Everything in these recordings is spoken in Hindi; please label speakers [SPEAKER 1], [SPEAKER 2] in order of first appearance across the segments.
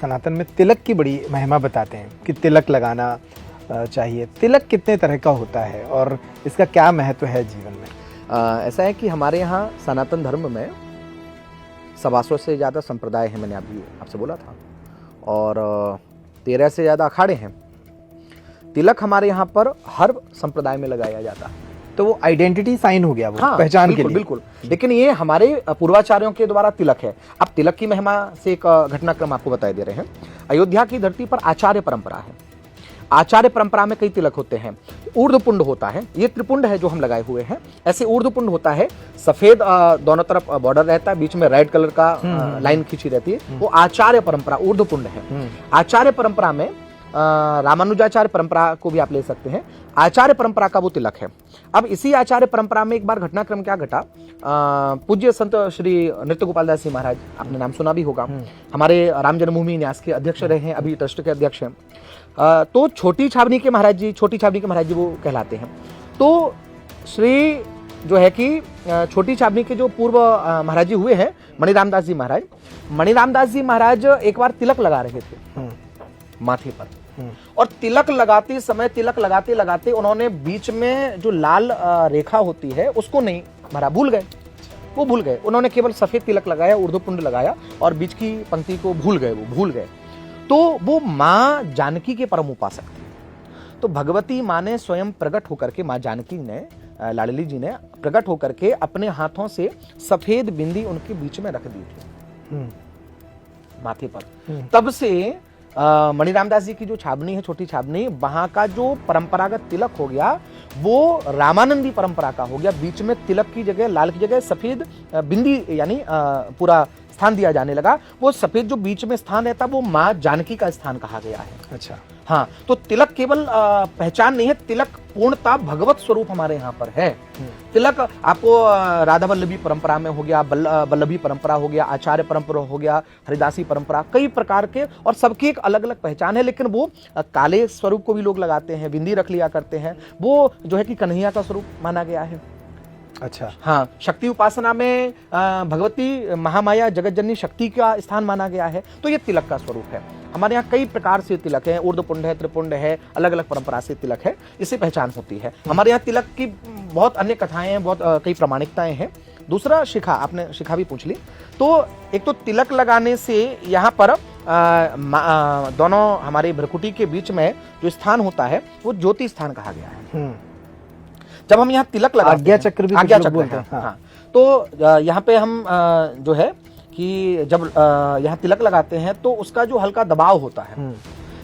[SPEAKER 1] सनातन में तिलक की बड़ी महिमा बताते हैं कि तिलक लगाना चाहिए। तिलक कितने तरह का होता है और इसका क्या महत्व है जीवन में?
[SPEAKER 2] ऐसा है कि हमारे यहाँ सनातन धर्म में 125 से ज़्यादा संप्रदाय हैं, मैंने अभी आपसे बोला था, और 13 से ज़्यादा अखाड़े हैं। तिलक हमारे यहाँ पर हर संप्रदाय में लगाया जाता है।
[SPEAKER 1] तो वो आइडेंटिटी साइन हो गया, वो
[SPEAKER 2] हाँ,
[SPEAKER 1] पहचान के लिए।
[SPEAKER 2] बिल्कुल। लेकिन ये हमारे पूर्वाचार्यों के द्वारा तिलक है। अब तिलक की महिमा से एक घटनाक्रम आपको बताए दे रहे हैं। अयोध्या की धरती पर आचार्य परंपरा है। आचार्य परंपरा में कई तिलक होते हैं। ऊर्ध्वपुंड होता है, ये त्रिपुंड है जो हम लगाए हुए हैं। ऐसे ऊर्ध्वपुंड होता है, सफेद दोनों तरफ बॉर्डर रहता है, बीच में रेड कलर का लाइन खींची रहती है, वो आचार्य परंपरा ऊर्ध्वपुंड है। आचार्य परंपरा में रामानुजाचार्य परंपरा को भी आप ले सकते हैं। आचार्य परंपरा का वो तिलक है। अब इसी आचार्य परंपरा में एक बार घटनाक्रम क्या घटा, पूज्य संत श्री नृत्य गोपाल दास जी महाराज, आपने नाम सुना भी होगा, हमारे राम जन्मभूमि न्यास के अध्यक्ष रहे हैं, अभी ट्रस्ट के अध्यक्ष हैं। तो छोटी छावनी के महाराज जी वो कहलाते हैं। तो श्री जो है कि छोटी छावनी के जो पूर्व महाराज जी हुए हैं, मणिराम दास जी महाराज एक बार तिलक लगा रहे थे माथे पर, और तिलक लगाते लगाते उन्होंने बीच में जो लाल रेखा होती है उसको नहीं भरा, भूल गए। उन्होंने केवल सफेद तिलक लगाया, ऊर्ध्वपुंड लगाया, और बीच की पंक्ति को भूल गए। तो वो माँ जानकी के परम उपासक थे। तो भगवती माँ ने स्वयं प्रकट होकर के, माँ जानकी ने, लाडली जी ने प्रकट होकर के अपने हाथों से सफेद बिंदी उनके बीच में रख दी थी माथे पर। तब से मणिराम दास जी की जो छावनी है, छोटी छावनी, वहां का जो परंपरागत तिलक हो गया वो रामानंदी परंपरा का हो गया। बीच में तिलक की जगह, लाल की जगह सफेद बिंदी यानी पूरा स्थान दिया जाने लगा। वो सफेद जो बीच में स्थान रहता वो माँ जानकी का स्थान कहा गया है।
[SPEAKER 1] अच्छा,
[SPEAKER 2] हाँ, तो तिलक केवल पहचान नहीं है, तिलक पूर्णता भगवत स्वरूप हमारे यहाँ पर है। तिलक आपको राधा वल्लभी परंपरा में हो गया, वल्लभी परंपरा हो गया, आचार्य परंपरा हो गया, हरिदासी परंपरा, कई प्रकार के, और सबकी एक अलग अलग पहचान है। लेकिन वो काले स्वरूप को भी लोग लगाते हैं, बिंदी रख लिया करते हैं, वो जो है कि कन्हैया का स्वरूप माना गया है।
[SPEAKER 1] अच्छा,
[SPEAKER 2] हाँ, शक्ति उपासना में भगवती महामाया जगत जननी शक्ति का स्थान माना गया है। तो ये तिलक का स्वरूप है। हमारे यहाँ कई प्रकार से तिलक है, ऊर्ध्वपुंड है, त्रिपुंड है, अलग अलग परंपरा से तिलक है, इससे पहचान होती है। हमारे यहाँ तिलक की बहुत अन्य कथाएं हैं, बहुत कई प्रामाणिकताएं हैं। दूसरा शिखा, आपने शिखा भी पूछ ली। तो एक तो तिलक लगाने से यहाँ पर दोनों हमारे भ्रकुटी के बीच में जो स्थान होता है वो ज्योति स्थान कहा गया है। जब हम यहाँ तिलक लगाते हैं,
[SPEAKER 1] आज्ञा चक्र भी
[SPEAKER 2] आज्ञा चक्र
[SPEAKER 1] बोलते
[SPEAKER 2] हैं,
[SPEAKER 1] हैं।
[SPEAKER 2] हाँ। तो यहाँ पे हम जो है कि जब यहाँ तिलक लगाते हैं तो उसका जो हल्का दबाव होता है,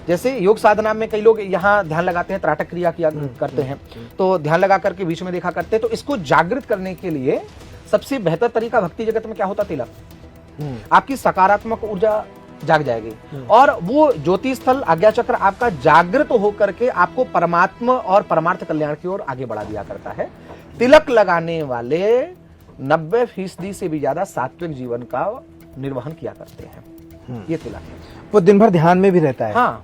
[SPEAKER 2] जैसे योग साधना में कई लोग यहाँ ध्यान लगाते हैं, त्राटक क्रिया किया करते हैं, तो ध्यान लगा करके बीच में देखा करते हैं। तो इसको जागृत करने के लिए सबसे बेहतर तरीका भक्ति जगत में क्या होता, तिलक। आपकी सकारात्मक ऊर्जा जाग जाएगी, और वो ज्योति स्थल आज्ञा चक्र आपका जागृत होकर के आपको परमात्मा और परमार्थ कल्याण की ओर आगे बढ़ा दिया करता है। तिलक लगाने वाले 90% से भी ज्यादा सात्विक जीवन का निर्वहन किया करते हैं। ये तिलक है।
[SPEAKER 1] वो दिन भर ध्यान में भी रहता है।
[SPEAKER 2] हाँ,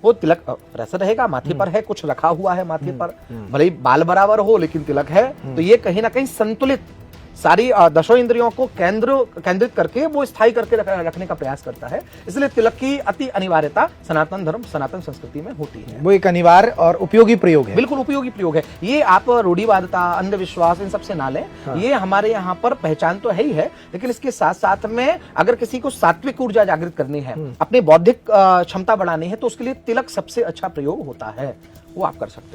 [SPEAKER 2] वो तिलक रसा रहेगा, माथे पर है, कुछ रखा हुआ है माथे पर, भले ही बाल बराबर हो लेकिन तिलक है। तो ये कहीं ना कहीं संतुलित सारी दशों इंद्रियों को केंद्रित करके वो स्थायी करके रखने का प्रयास करता है। इसलिए तिलक की अति अनिवार्यता सनातन धर्म, सनातन संस्कृति में होती है।
[SPEAKER 1] वो एक अनिवार्य और उपयोगी प्रयोग है।
[SPEAKER 2] बिल्कुल उपयोगी प्रयोग है। ये आप रूढ़िवादिता, अंधविश्वास, इन सबसे ना लें। हाँ। ये हमारे यहाँ पर पहचान तो है ही है, लेकिन इसके साथ साथ में अगर किसी को सात्विक ऊर्जा जागृत करनी है, अपनी बौद्धिक क्षमता बढ़ानी है, तो उसके लिए तिलक सबसे अच्छा प्रयोग होता है, वो आप कर सकते हैं।